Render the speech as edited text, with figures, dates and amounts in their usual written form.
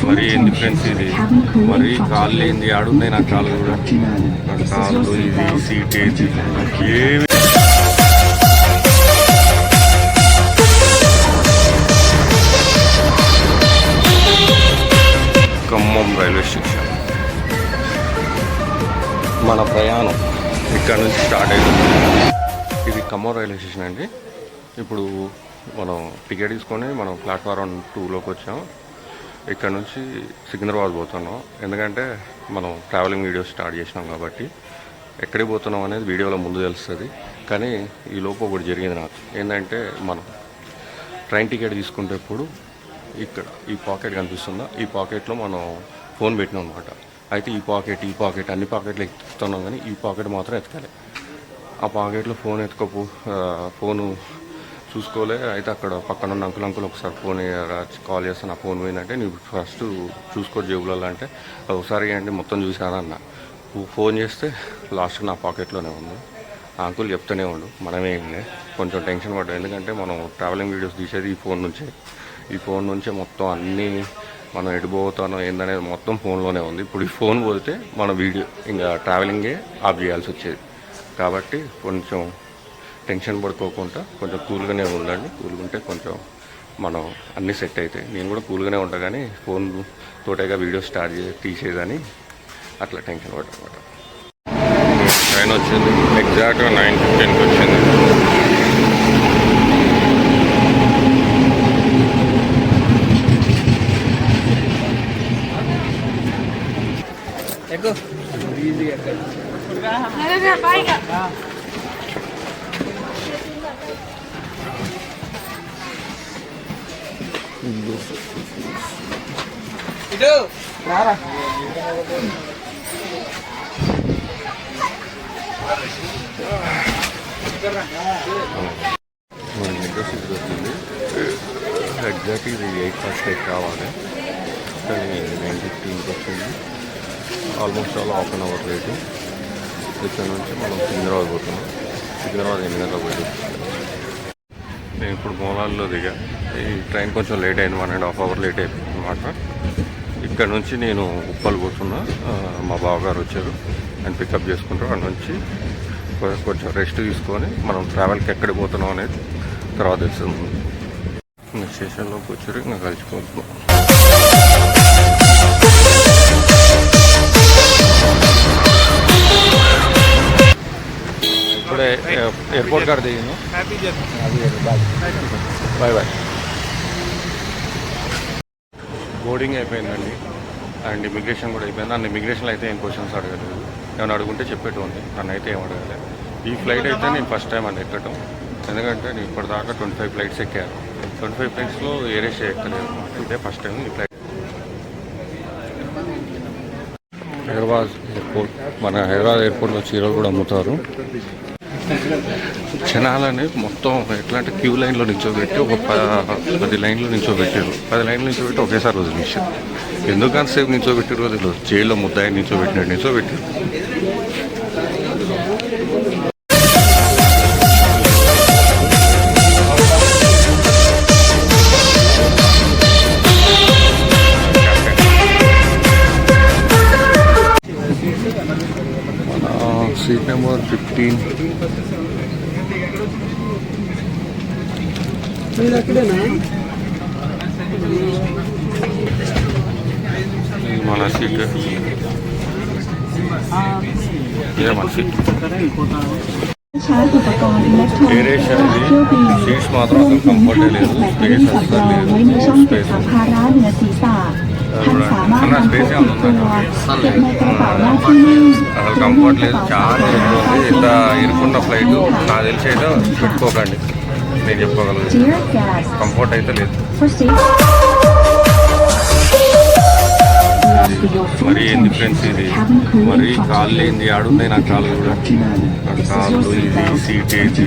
మరి ఏంది ఫ్రెండ్స్ ఇది మరి కాళ్ళు ఏంది ఆడున్నాయి నా కాళ్ళు కూడా కాళ్ళు ఇది సీట్ ఏది ఏమి ఖమ్మం రైల్వే స్టేషన్ మన ప్రయాణం ఇక్కడ నుంచి స్టార్ట్ అయింది. ఇది ఖమ్మం రైల్వే స్టేషన్ అండి. ఇప్పుడు మనం టికెట్ తీసుకొని మనం ప్లాట్ఫారం 2లోకి వచ్చాం. ఇక్కడ నుంచి సికింద్రాబాద్ పోతున్నాం. ఎందుకంటే మనం ట్రావెలింగ్ వీడియోస్ స్టార్ట్ చేసినాం కాబట్టి ఎక్కడికి పోతున్నాం అనేది వీడియోలో ముందు తెలుస్తుంది. కానీ ఈ లోపు ఒకటి జరిగింది నాకు. ఏంటంటే మనం ట్రైన్ టికెట్ తీసుకునేటప్పుడు ఇక్కడ ఈ పాకెట్ కనిపిస్తుందా, ఈ పాకెట్లో మనం ఫోన్ పెట్టినాం అనమాట. అయితే ఈ పాకెట్ అన్ని పాకెట్లు ఎత్తుతున్నాం కానీ ఈ పాకెట్ మాత్రం ఎతకాలి. ఆ పాకెట్లో ఫోను చూసుకోలే. అయితే అక్కడ పక్కన ఉన్న అంకుల్ ఒకసారి ఫోన్ కాల్ చేస్తాను, ఆ ఫోన్ పోయిందంటే నీకు ఫస్ట్ చూసుకో జేబులలో అంటే ఒకసారి ఏంటి మొత్తం చూసానన్న. ఫోన్ చేస్తే లాస్ట్ నా పాకెట్లోనే ఉంది. ఆ అంకుల్ చెప్తూనే ఉండు, మనమేంలే కొంచెం టెన్షన్ పడ్డాం. ఎందుకంటే మనం ట్రావెలింగ్ వీడియోస్ తీసేది ఈ ఫోన్ నుంచే మొత్తం అన్నీ మనం ఎడిపోతానో ఏందనేది మొత్తం ఫోన్లోనే ఉంది. ఇప్పుడు ఈ ఫోన్ పోతే మన వీడియో ఇంకా ట్రావెలింగే ఆఫ్ చేయాల్సి వచ్చేది. కాబట్టి కొంచెం టెన్షన్ పడుకోకుండా కొంచెం కూల్గానే ఉండండి. కూల్గా ఉంటే కొంచెం మనం అన్నీ సెట్ అవుతాయి. నేను కూడా కూల్గానే ఉంటా కానీ ఫోన్ తోటేగా వీడియో స్టార్ట్ తీసేదని అట్లా టెన్షన్ పడ్డమాట. ట్రైన్ వచ్చింది ఎగ్జాక్ట్గా 9:15కి వచ్చింది. ఎగ్జాక్ట్లీ ఇది 8:45 కావాలి, కానీ 9:15కి వచ్చింది. Almost half an hour late. ఇక్కడ నుంచి మనం సికింద్రాబాద్ పోతున్నాం. సికింద్రాబాద్ 8 గంటలకు పోయి. నేను ఇప్పుడు మూలాల్లో దిగా. ఈ ట్రైన్ కొంచెం లేట్ అయింది, 1.5 అవర్ లేట్ అయిపోయింది అనమాట. ఇక్కడ నుంచి నేను ఉప్పల్ పోతున్నా. మా బావగారు వచ్చారు, ఆయన పికప్ చేసుకుంటారు. అక్కడ నుంచి కొంచెం రెస్ట్ తీసుకొని మనం ట్రావెల్కి ఎక్కడికి పోతున్నాం అనేది తర్వాత తెలుస్తుంది. ఇంకా స్టేషన్లోకి వచ్చారు, ఇంకా కలిసిపోతున్నాం. ఇప్పుడే ఎయిర్పోర్ట్ కాడ దిగాను. Bye bye. బోర్డింగ్ అయిపోయిందండి అండ్ ఇమిగ్రేషన్ కూడా అయిపోయింది. నన్ను ఇమిగ్రేషన్లో అయితే ఏం క్వశ్చన్స్ అడగలేదు. ఏమైనా అడుగుంటే చెప్పేటువంటి, నన్ను అయితే ఏం అడగలేదు. ఈ ఫ్లైట్ అయితే నేను ఫస్ట్ టైం అని ఎక్కడం. ఎందుకంటే నేను ఇప్పటిదాకా 25 ఫ్లైట్స్ ఎక్కాను. 25 ఫ్లైట్స్లో ఏర్ ఏషియా ఎక్కలేదు. ఇదే ఫస్ట్ టైం ఈ ఫ్లైట్. హైదరాబాద్ ఎయిర్పోర్ట్, మన హైదరాబాద్ ఎయిర్పోర్ట్లో చీరలు కూడా అమ్ముతారు. జనాలని మొత్తం ఎట్లా అంటే క్యూ లైన్లో నిల్చోబెట్టి ఒక 10 లైన్లో నిల్చోబెట్టారు. 10 లైన్లు నిల్చోబెట్టి ఒకేసారి వదిలేసారు. ఎందుకు అంతసేపు నిల్చోబెట్టారు? రోజులు జైల్లో ముద్దాయి నిల్చోబెట్టారు. Seat number 15. మన సీట్, ఇదే మన సీట్. ఎయిర్ ఏషియాది సీట్స్ మాత్రం అసలు కంఫర్టే లేదు. స్పేస్ అసలు లేదు. స్పేస్ స్పేస్ అసలు కంఫర్ట్ లేదు. చాలా ఇరుకుంది. ఇంత ఇరుకున్న ఫ్లైట్ నాకు తెలిసి అయితే పెట్టుకోకండి, నేను చెప్పగలను. కంఫర్ట్ అయితే లేదు. మరి ఏంది ఫ్రెండ్స్ ఇది మరి కాళ్ళు ఏంది ఆడున్నాయి నా కాళ్ళు కూడా. కాళ్ళు ఇది సీట్ ఏది